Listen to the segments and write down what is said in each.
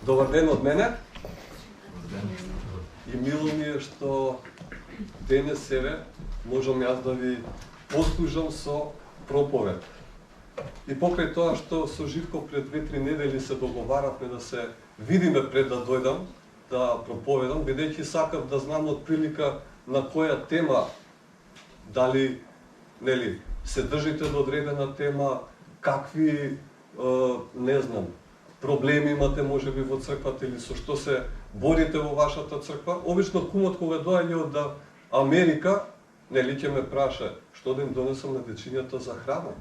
Добар ден од мене. И мило ми е што денес себе можам јас да ви послужам со проповед. И покрај тоа што со Живко пред 2-3 недели се договаравме да се видиме пред да дојдам да проповедам, бидејќи сакав да знам од прилика на која тема, дали се држите до одредена тема, какви не знам, проблеми имате можеби во црквата или со што се борите во вашата црква. Обично кумот кога доаѓа од Америка, ќе ме праша што да им донесам на дечињата за храна,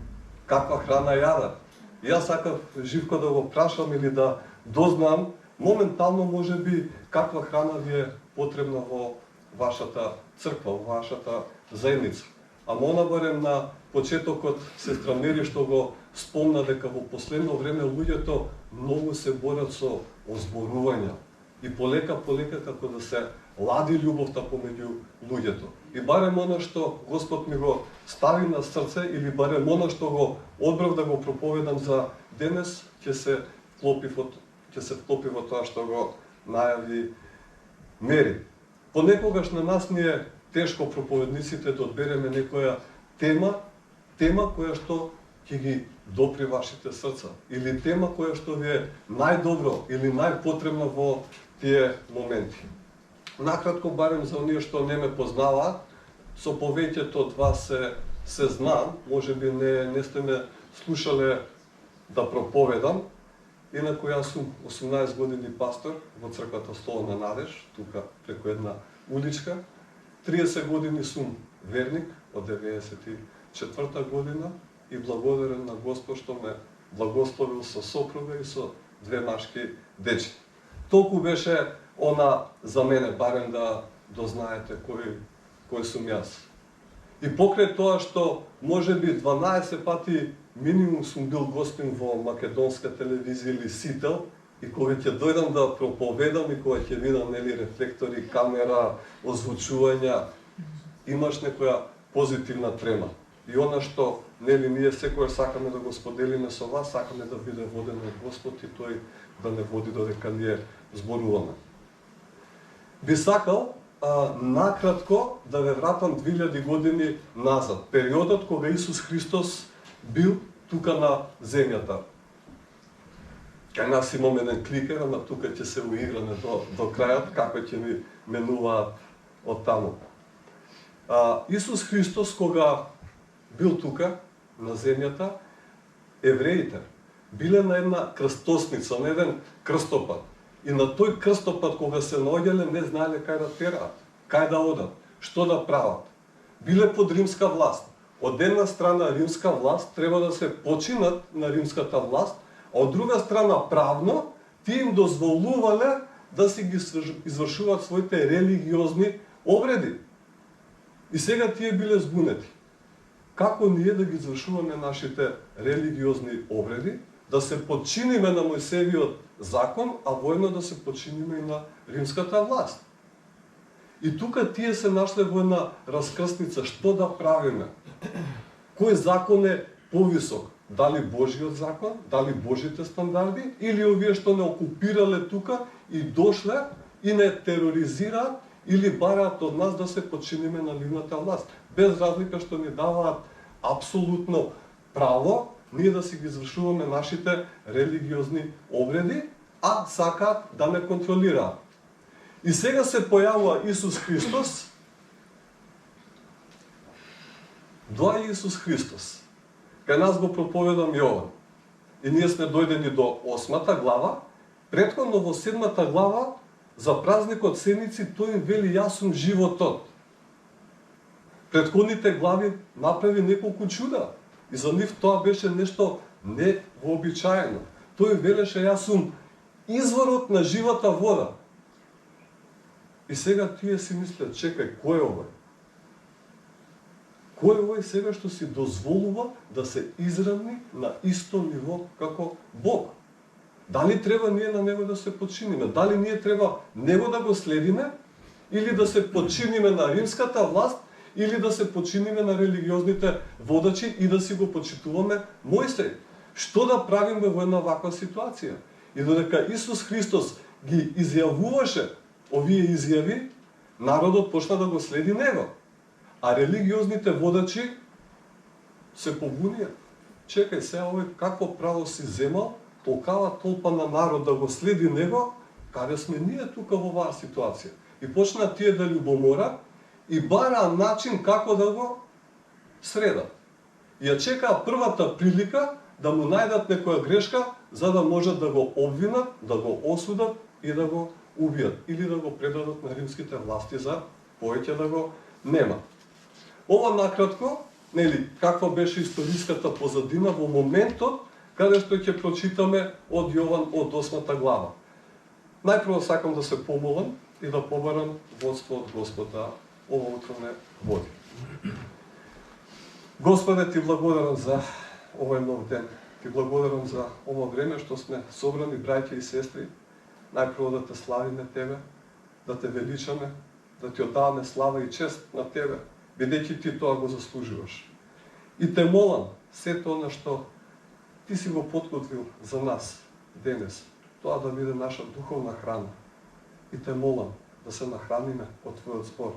каква храна јадат. Јас сакав Живко да го прашам или да дознам моментално можеби каква храна ви е потребна во вашата црква, во вашата заедница. Ама онабарем на почетокот сестра Мери што го спомна дека во последно време луѓето многу се борат со озборувања и полека како да се лади љубовта помеѓу луѓето. И барем она што Господ ми го стави на срце или барем она што го одбрав да го проповедам за денес, ќе се вклопи во тоа што го најави Мери. Понекогаш на нас ни е тешко проповедниците да одбереме некоја тема која што ќе ги допри вашите срца, или тема која што ви е најдобро или најпотребна во тие моменти. Накратко, барем за оние што не ме познаваат, со повеќето од вас се знам, можеби не сте ме слушале да проповедам. Инаку јас сум 18 години пастор во црквата Стол на Надеж, тука преку една уличка. 30 години сум верник од 94-та година и благодарен на Господ што ме благословил со сопруга и со 2 машки дечи. Толку беше она за мене, барем да дознаете кој сум јас. И покрај тоа што можеби 12 пати минимум сум бил гостин во македонска телевизија или Сител, и кога ќе дојдам да проповедам и кога ќе видам рефлектори, камера, озвучувања, имаш некоја позитивна трема. И она што ние секој сакаме да го споделиме со вас, сакаме да биде воден од Господ и тој да не води додека ние зборуваме. Би сакал накратко да ве вратам 2000 години назад, периодот кога Исус Христос бил тука на земјата. Кај нас имаме еден кликер, ама тука ќе се уиграме до крајот, како ќе ми менуваат од таму. Исус Христос кога бил тука на земјата, евреите биле на една крстосница, на еден крстопат. И на тој крстопат кога се наоѓале не знаеле кај да тераат, кај да одат, што да прават. Биле под римска власт. Од една страна римска власт треба да се починат на римската власт, а од друга страна правно тие им дозволувале да си ги извршуваат своите религиозни обреди. И сега тие биле збунети. Како ние да ги извршуваме нашите религиозни обреди, да се подчиниме на Мојсеевиот закон, а воедно да се подчиниме и на римската власт. И тука тие се нашле во една раскрсница, што да правиме? Кој закон е повисок? Дали Божиот закон, дали Божите стандарди, или овие што не окупирале тука и дошле и не тероризираат или бараат од нас да се подчиниме на нивната власт, без разлика што ни даваат апсолутно право ние да си ги извршуваме нашите религиозни обреди, а сакаат да не контролираат. И сега се појавува Исус Христос. Доаѓа Исус Христос. Кај нас го проповедам Јован. И ние сме дојдени до 8-та глава. Претходно во 7-та глава за празникот Седници тој им вели јас сум животот. Претходните глави направи неколку чуда. И за нив тоа беше нешто невообичаено. Тој велеше јас сум изворот на живата вода. И сега тие си мислят, чекај, кој е овој? Кој е овој сега што си дозволува да се изравни на исто ниво како Бог? Дали треба ние на него да се подчиниме? Дали ние треба него да го следиме? Или да се подчиниме на римската власт? Или да се подчиниме на религиозните водачи и да си го почитуваме Мојсей? Што да правиме во една ваква ситуација? И додека Исус Христос ги изјавуваше овие изјави, народот почна да го следи него. А религиозните водачи се побунија. Чекај се, овој какво право си земал, толкава толпа на народ да го следи него, каде сме ние тука во оваа ситуација? И почна тие да љубоморат и бараа начин како да го средат. И ја чекаа првата прилика да му најдат некоја грешка, за да можат да го обвинат, да го осудат и да го убијат. Или да го предадат на римските власти за повеќе да го нема. Ова накратко, нели, каква беше историската позадина во моментот каде што ќе прочитаме од Јован од 8 глава. Најпрво сакам да се помолам и да побарам водство од Господа ова утро не води. Господе, ти благодарам за овој нов ден. Ти благодарам за ова време што сме собрани браќа и сестри. Најпрво да те славиме тебе, да те величаме, да ти оддаваме слава и чест на тебе, бидејќи ти тоа го заслужуваш. И те молам, сето она што ти си го подготвил за нас денес, тоа да биде наша духовна храна. И те молам да се нахраниме од твојот збор,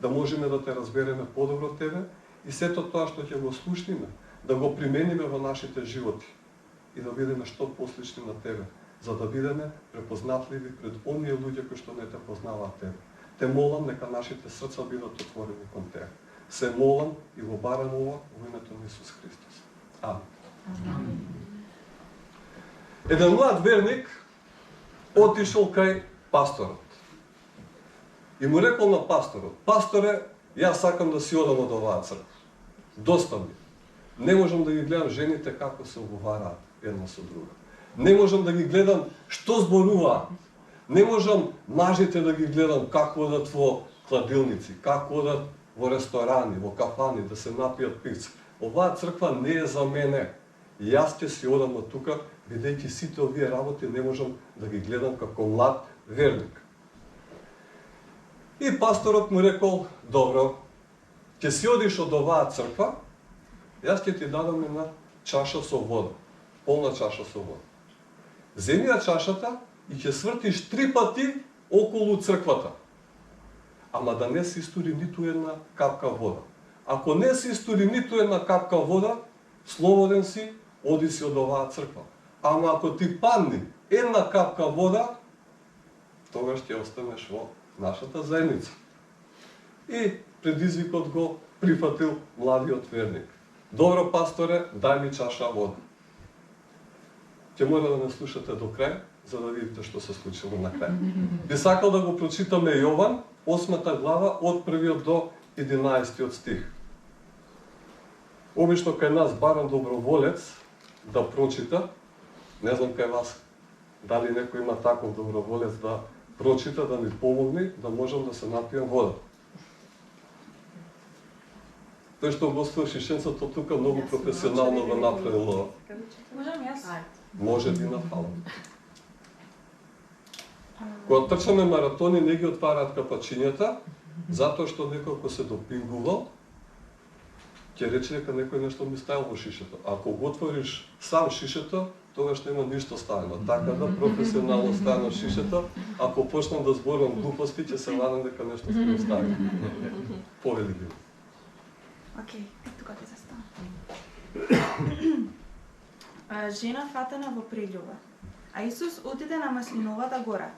да можеме да те разбереме подобро тебе и сето тоа што ќе го слушниме, да го примениме во нашите животи и да бидеме што послични на тебе, за да бидеме препознатливи пред оние луѓе кои што не те познаваат тебе. Те молам нека нашите срца бидат отворени кон тебе. Се молам и го барам ова во името на Исус Христос. Амин. Еден млад верник отишол кај пасторот. И му рекол на пасторот: пасторе, јас сакам да си одам од оваа црква. Доста ми. Не можам да ги гледам жените како се оговараат една со друга. Не можам да ги гледам што зборуваат. Не можам мажите да ги гледам како одат во кладилници, како одат во ресторани, во кафани, да се напијат пица. Оваа црква не е за мене. Јас ќе си одам од тука, бидејќи сите овие работи не можам да ги гледам како млад верник. И пасторот му рекол: добро, ќе си одиш од оваа црква, јас ќе ти дадам една чаша со вода, полна чаша со вода. Земи ја чашата и ќе свртиш 3 пати околу црквата. Ама да не се истури ниту една капка вода. Ако не се истури ниту една капка вода, слободен си, оди си од оваа црква. Ама ако ти падни една капка вода, тогаш ќе останеш во нашата заедница. И предизвикот го прифатил младиот верник. Добро, пасторе, дај ми чаша вода. Ќе мора да не слушате до крај, за да видите што се случило на крај. Би сакал да го прочитаме Јован, 8 глава, од 1 до 11 стих. Обично кај нас барам доброволец да прочита, не знам кај вас, дали некој има таков доброволец да прочита, да ми помогне, да можам да се напијам вода. Тој што Господ Шишенцото тука многу професионално го направило. Можам јас? Може би на фала. Кога трчаме маратони, не ги отвараат капачињата, затоа што некој ако се допингувал, ќе рече дека некој нешто ми ставил во шишето. Ако го отвориш сам шишето, тогаш нема ништо ставено. Така да професионално ставено шишето, ако почнам да зборувам глупости, ќе се надам дека нешто сте оставили. Повели ги. Океј, тука ќе заставам. Жена фатена во прељуба. А Исус отиде на Маслиновата гора.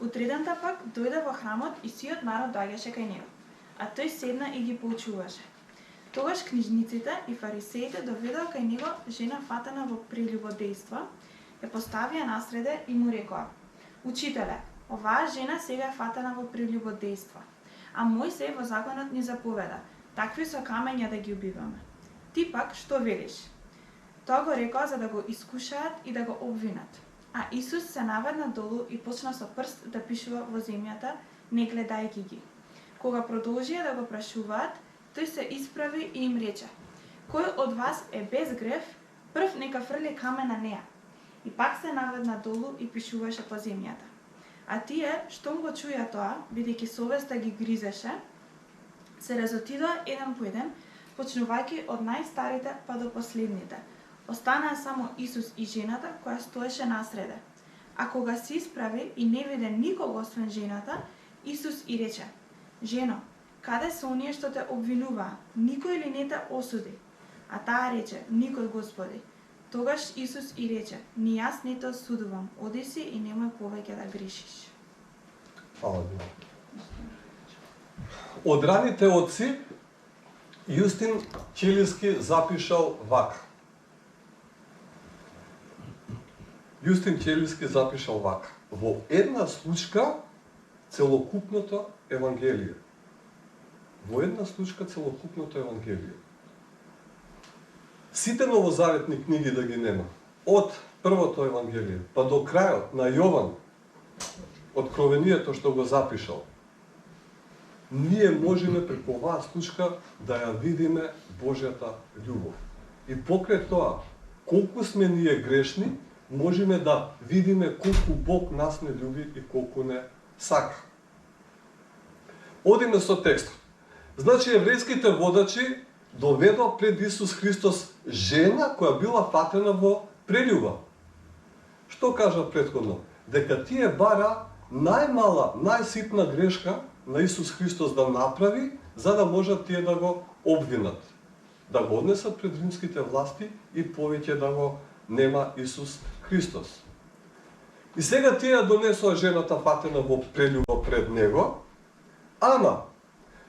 Утредента пак дојде во храмот и сиот народ доаѓаше кај него. А тој седна и ги поучуваше. Тогаш книжниците и фарисеите доведоа кај него жена фатена во прељубодејство, ја поставија насреде и му рекоа: Учителе, оваа жена сега е фатена во прељубодејство, а Мојсей во законот ни заповеда такви со камења да ги убиваме. Ти пак што велиш? Тоа го рекоа за да го искушаат и да го обвинат. А Исус се наведна долу и почна со прст да пишува во земјата, не гледајќи ги. Кога продолжија да го прашуваат, тој се исправи и им рече: Кој од вас е без грев, прв нека фрли камен на неа. И пак се наведна долу и пишуваше по земјата. А тие, штом го чуја тоа, бидејќи совеста ги гризеше, се разотидоа еден по еден, почнувајќи од најстарите па до последните. Останаа само Исус и жената која стоеше насреде. А кога се исправи и не виде никого освен жената, Исус и рече: Жено, каде се оние што те обвинуваа? Никој ли не те осуди? А таа рече: Никој, Господи. Тогаш Исус и рече: Ни јас не те осудувам, оди си и немој повеќе да грешиш. Фала Богу. Од раните отци Јустин Ќелиски запишал вака. Јустин Ќелиски запишал вака: во една случка целокупното Евангелие. Во една случка целокупното Евангелие. Сите новозаветни книги да ги нема, од првото Евангелие па до крајот на Јован, откровението што го запишал, ние можеме преку оваа случка да ја видиме Божјата љубов. И покрај тоа, колку сме ние грешни, можеме да видиме колку Бог нас не љуби и колку не сака. Одиме со текстот. Значи, еврејските водачи доведоа пред Исус Христос жена која била фатена во прелюба. Што кажа претходно? Дека тие бара најмала, најситна грешка на Исус Христос да направи, за да можат тие да го обвинат. Да го однесат пред римските власти и повеќе да го нема Исус Христос. И сега тие донесоа жената фатена во прелюба пред него, ама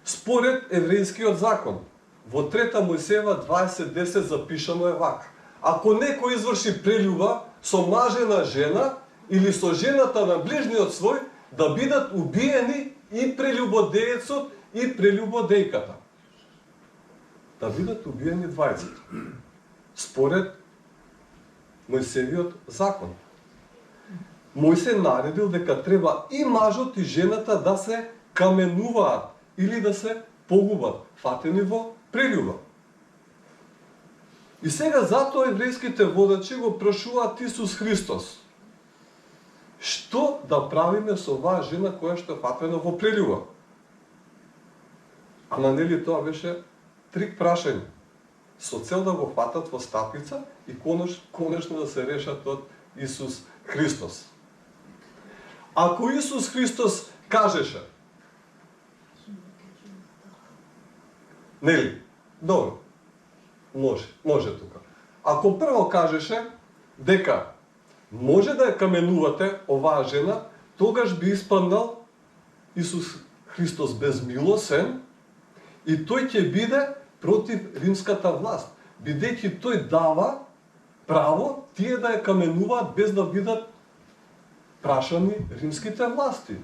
според еврејскиот закон, во 3 Мојсеева 20:10 запишано е вака: ако некој изврши прелюба со мажена жена или со жената на ближниот свој, да бидат убиени и прелюбодеецот и прелюбодејката. Да бидат убиени двајцата. Според Мојсевиот закон. Мојсе наредил дека треба и мажот и жената да се каменуваат или да се погубат, фатени во прелюба. И сега затоа еврејските водачи го прашуваат Исус Христос: што да правиме со оваа жена која што е фатена во прелюба? Ама нели тоа беше трик прашање, со цел да го фатат во стапица и конечно да се решат од Исус Христос. Ако Исус Христос кажеше, нели, добро, може тука. Ако прво кажеше дека може да ја каменувате оваа жена, тогаш би испаднал Исус Христос безмилосен и тој ќе биде против римската власт, бидејќи тој дава право тие да ја каменуваат без да бидат прашани римските власти.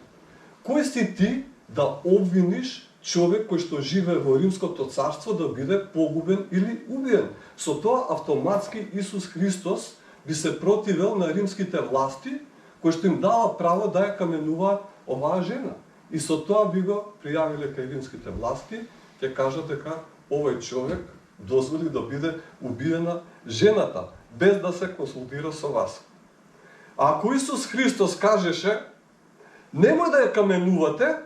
Кој си ти да обвиниш човек кој што живее во римското царство да биде погубен или убиен? Со тоа автоматски Исус Христос би се противел на римските власти кои што им дава право да ја каменуваат оваа жена. И со тоа би го пријавиле кај римските власти, ќе кажат дека овој човек дозволи да биде убиена жената, без да се консултира со вас. А ако Исус Христос кажеше немој да ја каменувате,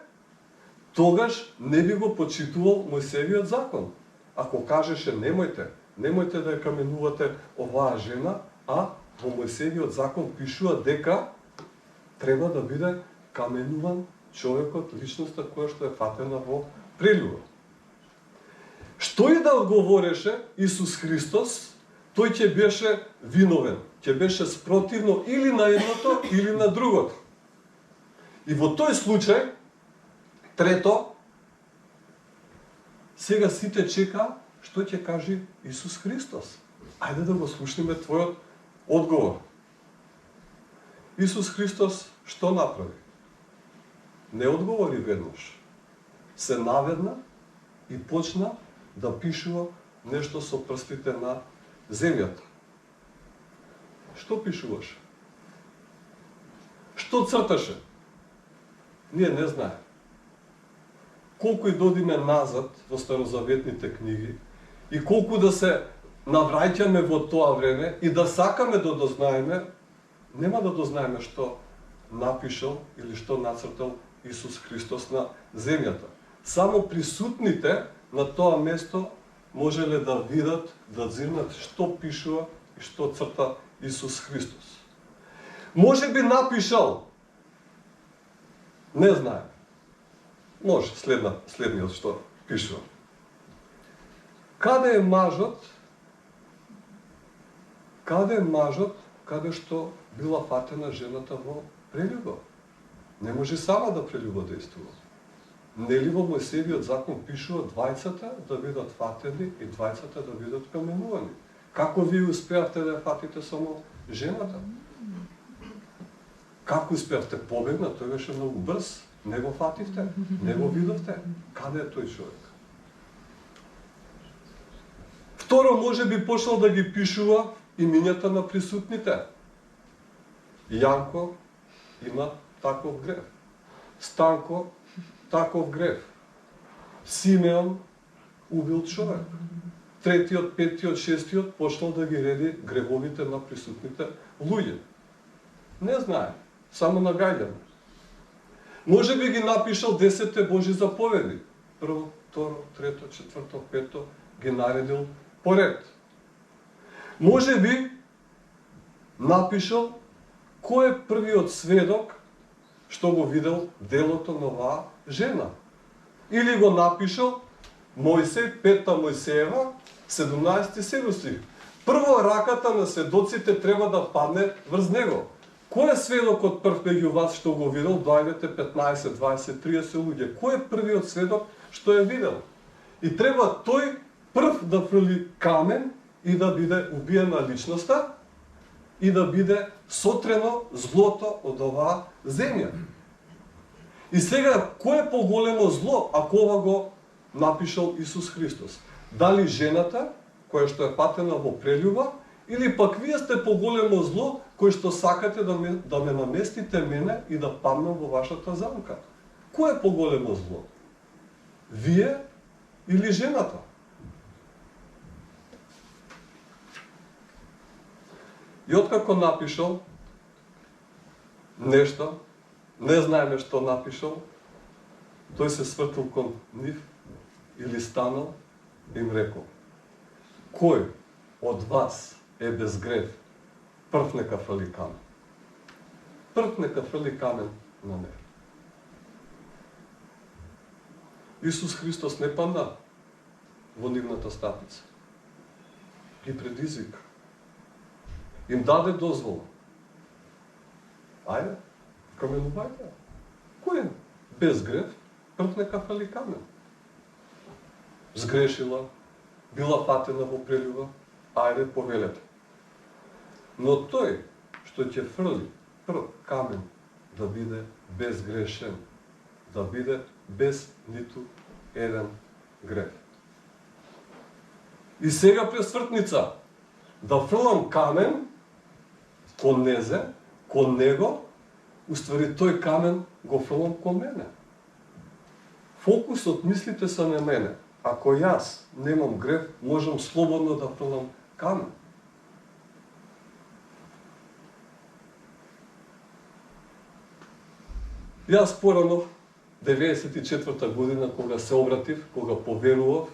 тогаш не би го почитувал Мојсевиот закон. Ако кажеше немојте да ја каменувате оваа жена, а во Мојсевиот закон пишува дека треба да биде каменуван човекот, личноста која што е фатена во прелюба. Што и да одговореше Исус Христос, тој ќе беше виновен, ќе беше спротивно или на едното, или на другото. И во тој случај, трето, сега сите чека што ќе каже Исус Христос. Ајде да го слушнеме твојот одговор. Исус Христос што направи? Не одговори веднаш. Се наведна и почна да пишува нешто со прстите на земјата. Што пишуваше? Што црташе? Ние не знаеме. Колку и додиме назад во старозаветните книги и колку да се навраќаме во тоа време и да сакаме да дознаеме, нема да дознаеме што напишал или што нацртал Исус Христос на земјата. Само присутните на тоа место можеле да видат, да зирнат што пишува и што црта Исус Христос. Може би напишал, не знае, може следниот што пишува. Каде е мажот, каде што била фатена жената во прелюба? Не може сама да прелюба действува. Нели во Мојсеевиот закон пишува двајцата да бидат фатени и двајцата да бидат каменувани? Како вие успеавте да ја фатите само жената? Како успеавте? Побегна, тој беше многу брз. Не го фативте, не го видовте. Каде е тој човек? Второ, може би почнал да ги пишува имињата на присутните. Јанко има таков грев. Станко таков грев. Симеон убил човек. Третиот, петиот, шестиот почнал да ги реди гревовите на присутните луѓе. Не знае, само нагаѓаме. Може би ги напишал 10 Божи заповеди. Прво, второ, трето, четврто, пето, ги наредил поред. Може би напишал кој е првиот сведок што го видел делото на оваа жена. Или го напишал Мојсей, 5 Мојсеева, 17 стих. Прво раката на сведоците треба да падне врз него. Кој е сведокот прв меѓу вас што го видел? Доаѓате 15, 20, 30 луѓе. Кој е првиот сведок што е видел? И треба тој прв да фрли камен и да биде убиена личноста и да биде сотрено злото од оваа земја. И сега, кој е поголемо зло, ако ова го напишал Исус Христос? Дали жената, која што е патена во прелюба, или пак вие сте поголемо зло, кој што сакате да ме наместите мене и да паднам во вашата замка? Кој е поголемо зло? Вие или жената? И откако напишал нешто, не знаеме што напишал, тој се свртил кон нив или станал и им рекол: кој од вас е без грев, прв нека фрли камен. Прв нека фрли камен на неа. Исус Христос не падна во нивната стапица. Ги предизвика. Им даде дозвола. Ајде, каменувајте. Кој е без грев, прв нека фрли камен. Сгрешила, била фатена во прелюба, ајде повелете. Но тој што ќе фрли прв камен да биде безгрешен, да биде без ниту еден грев. И сега пред свртница да фрлам камен кон незе, кон него, уствари тој камен го фрлам кон мене. Фокусот мислите са на мене. Ако јас немам грев, можам слободно да фрлам камен. Јас порано, 94-та година, кога се обратив, кога поверував,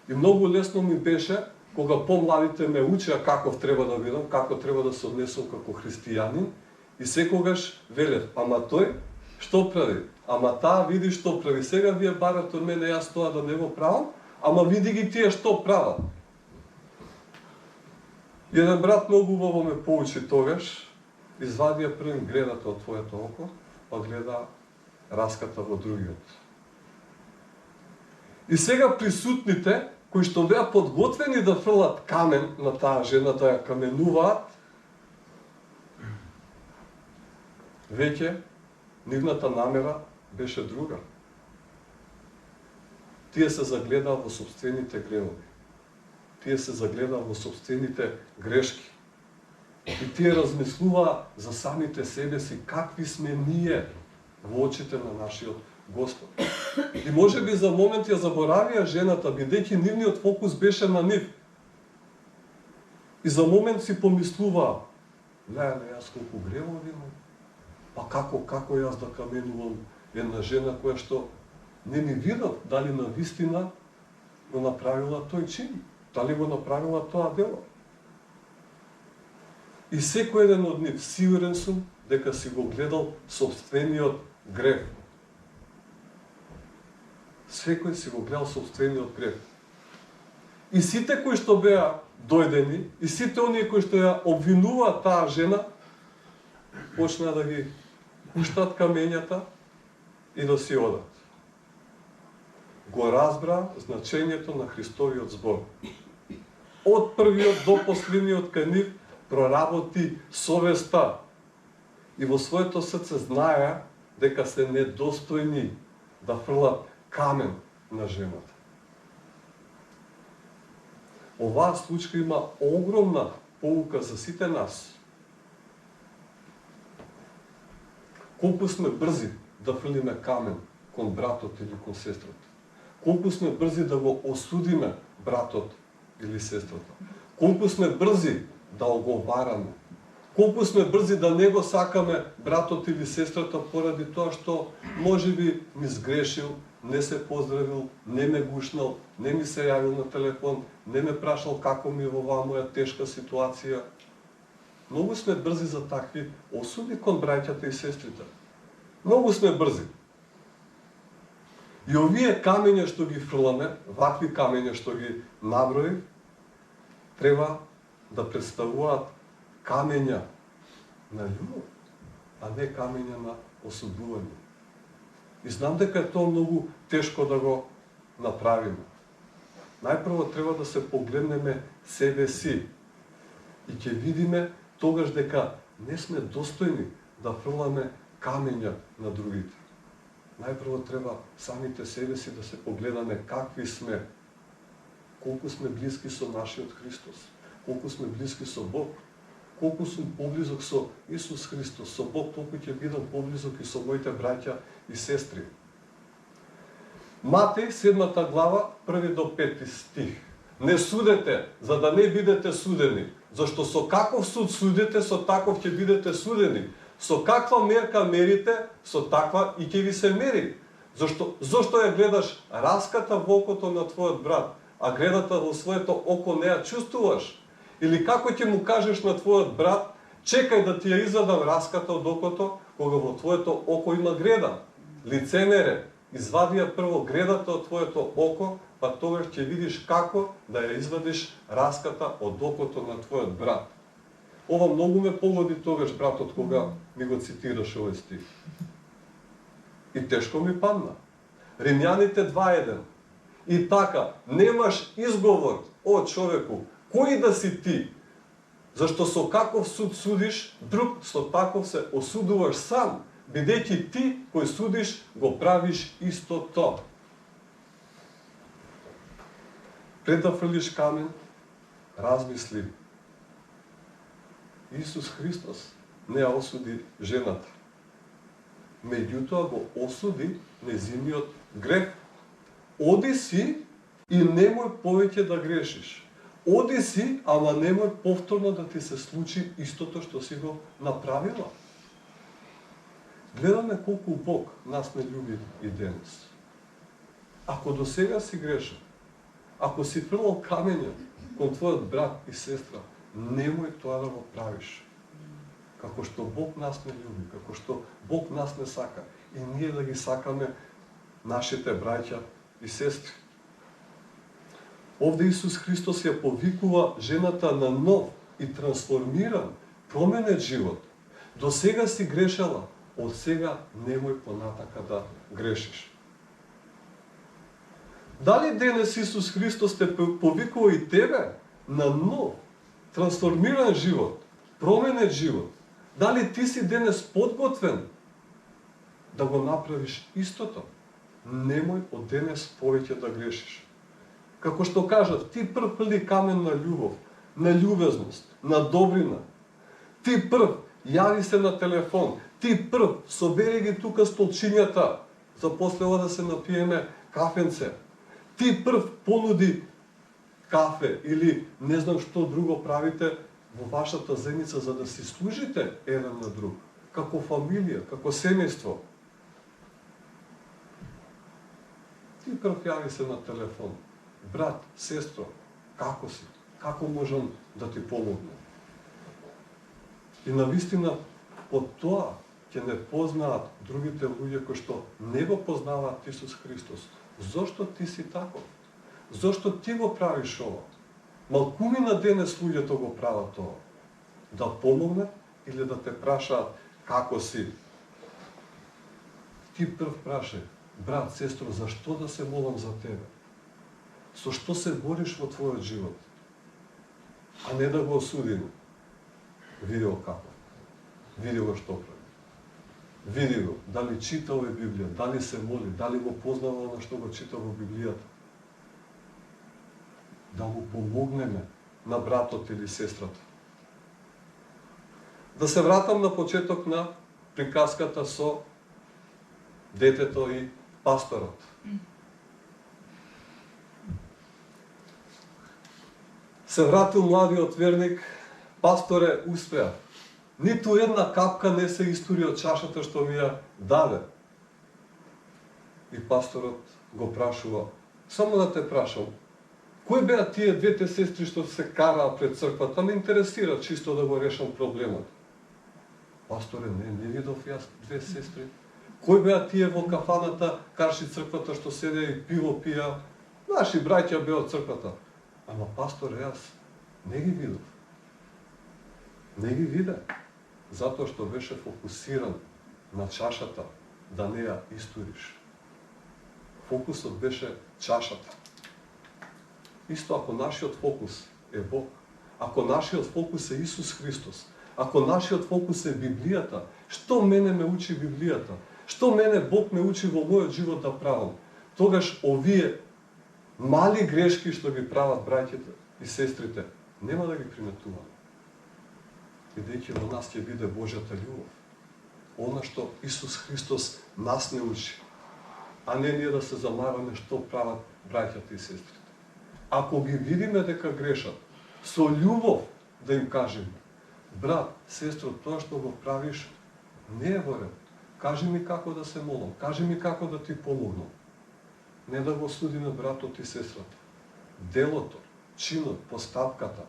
и многу лесно ми беше, кога помладите ме учеа каков треба да бидам, како треба да се однесам како христијанин, и секогаш велев: ама тој што прави? Ама таа види што прави. Сега вие барате од мене јас тоа да не го правам, ама види ги тие што прават. Еден брат многу убаво ме поучи тогаш, извади ја првим гледата од твоето око, па гледа раската во другиот. И сега присутните, кои што беа подготвени да фрлат камен на таа жена, да ја каменуваат, веќе нивната намера беше друга. Тие се загледаа во собствените гревови. Тие се загледаа во собствените грешки. И тие размислуваа за самите себе си, какви сме ние во очите на нашиот Господ. И може би за момент ја заборавија жената, бидејќи нивниот фокус беше на нив. И за момент си помислуваа: леле, јас колку гревови имам, па како јас да каменувам една жена која што не ми видов дали на вистина го направила тој чин, дали го направила тоа дело. И секој еден од нив, сигурен сум, дека си го гледал собствениот грев. Секој си го гледал собствениот грев. И сите кои што беа дојдени, и сите оние кои што ја обвинуваат таа жена, почнаа да ги пуштат камењата и да си одат. Го разбра значењето на Христовиот збор. Од првиот до последниот кај нив проработи совеста и во своето срце знаеа дека се недостојни да фрлат камен на жената. Оваа случка има огромна поука за сите нас. Колку сме брзи да фрлиме камен кон братот или кон сестрата. Колку сме брзи да го осудиме братот или сестрата. Колку сме брзи да оговараме. Колку сме брзи да не го сакаме братот или сестрата поради тоа што можеби ми сгрешил, не се поздравил, не ме гушнал, не ми се јавил на телефон, не ме прашал како ми е во оваа моја тешка ситуација. Многу сме брзи за такви осуди кон браќата и сестрите. Многу сме брзи. И овие камења што ги фрламе, вакви камења што ги наброи, треба да представуваат камења на љубов, а не камења на осудување. И знам дека е тоа многу тешко да го направиме. Најпрво треба да се погледнеме себе си и ќе видиме тогаш дека не сме достојни да фрламе камења на другите. Најпрво треба самите себе си да се погледаме какви сме, колку сме блиски со нашиот Христос, колку сме блиски со Бог, колку сум поблизок со Исус Христос, со Бог, толку ќе бидам поблизок и со моите браќа и сестри. Матеј, 7 глава, 1 до 5 стих. Не судете, за да не бидете судени, зашто со каков суд судите, со таков ќе бидете судени. Со каква мерка мерите, со таква и ќе ви се мери. Зошто ја гледаш раската во окото на твојот брат, а гледата во своето око не ја чувствуваш? Или како ќе му кажеш на твојот брат, чекај да ти ја извадам раската од окото, кога во твоето око има греда? Лицемере, извади ја прво гредата од твоето око, па тогаш ќе видиш како да ја извадиш раската од окото на твојот брат. Ова многу ме погоди тогаш, братот, кога ми го цитираш овој стих. И тешко ми падна. Римјаните 2:1. И така, немаш изговор, о човеку, кој да си ти? Зашто со каков суд судиш, друг со таков се осудуваш сам, бидејќи ти кој судиш го правиш истото. Пред да фрлиш камен, размисли. Исус Христос не ја осуди жената. Меѓутоа го осуди нејзиниот грех. Оди си и немој повеќе да грешиш. Оди си, ама немој повторно да ти се случи истото што си го направила. Гледаме колку Бог нас не љуби и денес. Ако до сега си грешен, ако си фрлал камења кон твојот брат и сестра, немој тоа да го правиш. Како што Бог нас не љуби, како што Бог нас не сака, и ние да ги сакаме нашите браќа и сестри. Овде Исус Христос ја повикува жената на нов и трансформиран, променет живот. До сега си грешела, од сега немој понатака да грешиш. Дали денес Исус Христос те повикува и тебе на нов, трансформиран живот, променет живот? Дали ти си денес подготвен да го направиш истото? Немој од денес повеќе да грешиш. Како што кажав, ти прв фрли камен на љубов, на љубезност, на добрина. Ти прв јави се на телефон, ти прв собери ги тука столчињата, за после ова да се напиеме кафенце. Ти прв понуди кафе или не знам што друго правите во вашата заедница за да си служите еден на друг, како фамилија, како семејство. Ти прв јави се на телефон. Брат, сестро, како си? Како можам да ти помогнем? И навистина, по тоа ќе не познаат другите луѓе кои што не го познаваат Исус Христос. Зошто ти си таков? Зошто ти го правиш ова? Малкумина денес луѓето го прават тоа. Да помогнат или да те прашаат како си. Ти прв прашај, брат, сестро, зашто да се молам за тебе? Со што се бориш во твојот живот? А не да го осудим. Види го како. Види го што прави. Види го, дали чита овој Библија, дали се моли, дали го познава на што го чита во Библијата. Да му помогнеме на братот или сестрата. Да се вратам на почеток на приказката со детето и пасторот. Се вратил младиот верник, пасторе, успеа. Ниту една капка не се истури од чашата што ми ја даде. И пасторот го прашува, само да те прашам, кои беа тие двете сестри што се караа пред црквата? Ме интересира чисто да го решам проблемот. Пасторе, не видов јас две сестри. Кои беа тие во кафаната, карши црквата, што седеа и пиво пија? Наши браќа беа од црквата. Ама пасторе, јас не ги видов. Не ги виде. Затоа што беше фокусиран на чашата, да не ја истуриш. Фокусот беше чашата. Исто ако нашиот фокус е Бог, ако нашиот фокус е Исус Христос, ако нашиот фокус е Библијата, што мене ме учи Библијата? Што мене Бог ме учи во мојот живот да правам? Тогаш овие мали грешки што ги прават браќите и сестрите, нема да ги приметуваме. Бидејќи во нас ќе биде Божјата љубов. Она што Исус Христос нас не учи, а не ние да се замараме што прават браќата и сестрите. Ако ги видиме дека грешат, со љубов да им кажеме, брат, сестро, тоа што го правиш не е во ред. Кажи ми како да се молам, кажи ми како да ти помогнам. Не да го судиме братот и сестрата. Делото, чинот, постапката,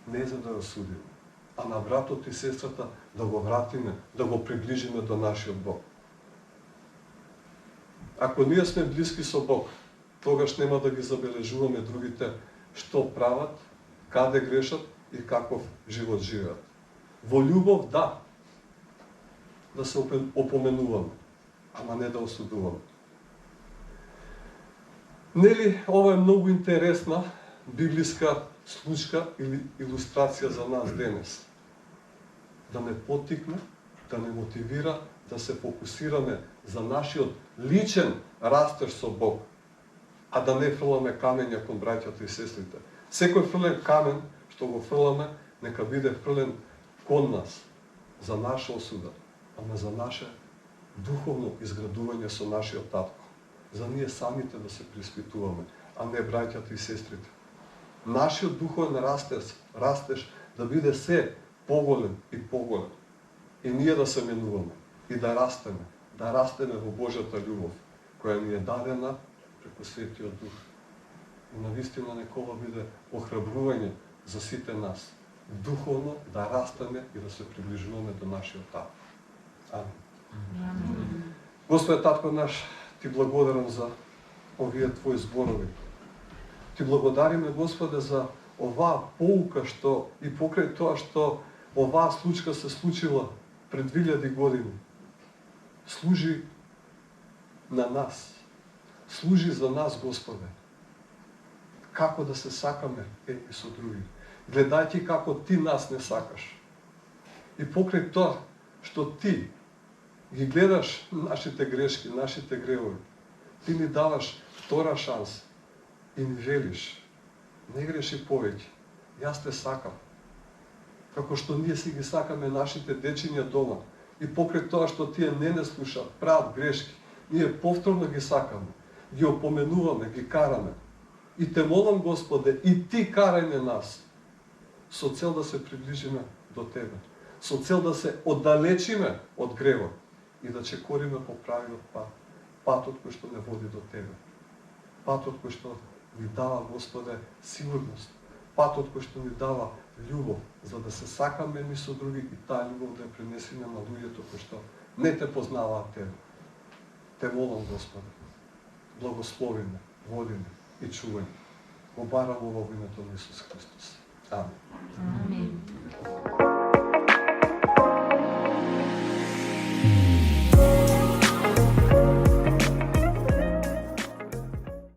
не за да ја судиме, а на братот и сестрата да го вратиме, да го приближиме до нашиот Бог. Ако ние сме блиски со Бог, тогаш нема да ги забележуваме другите што прават, каде грешат и каков живот живеат. Во љубов, да се опоменуваме, ама не да осудуваме. Нели, ова е многу интересна библиска случка или илустрација за нас денес. Да не поттикне, да не мотивира, да се фокусираме за нашиот личен растеж со Бог, а да не фрламе камења кон браќата и сестрите. Секој фрлен камен што го фрламе, нека биде фрлен кон нас, за наша осуда, ама за наше духовно изградување со нашиот татко. За ние самите да се приспитуваме, а не браќата и сестрите. Нашиот духовен растеж да биде се поголем и поголем. И ние да се менуваме и да растеме во Божјата љубов, која ни е дадена преку Светиот Дух. И навистина нека ова биде охрабрување за сите нас, духовно да растеме и да се приближуваме до нашиот татко. Амин. Господе татко наш, ти благодарам за овие твои зборови. Ти благодариме, Господе, за оваа поука што и покрај тоа што оваа случка се случила пред 2000 години. Служи на нас. Служи за нас, Господе. Како да се сакаме едни со други. Гледајќи како ти нас не сакаш. И покрај тоа што ти ги гледаш нашите грешки, нашите гревови, ти ни даваш втора шанса и ни велиш, не греши повеќе, јас те сакам. Како што ние си ги сакаме нашите дечиња дома, и покрај тоа што тие не слушаат, прават грешки, ние повторно ги сакаме, ги опоменуваме, ги караме. И те молам, Господе, и ти карај нас, со цел да се приближиме до Тебе, со цел да се оддалечиме од гревот и да чекориме по правиот пат, патот кој што не води до Тебе, патот кој што ни дава, Господе, сигурност, патот кој што ни дава љубов, за да се сакаме едни со други и таа љубов да ја пренесеме на луѓето кои што не те познаваат тебе. Те волам, Господи. Благослови ме, води ме и чувај. Го барам во името на Исус Христос. Амин.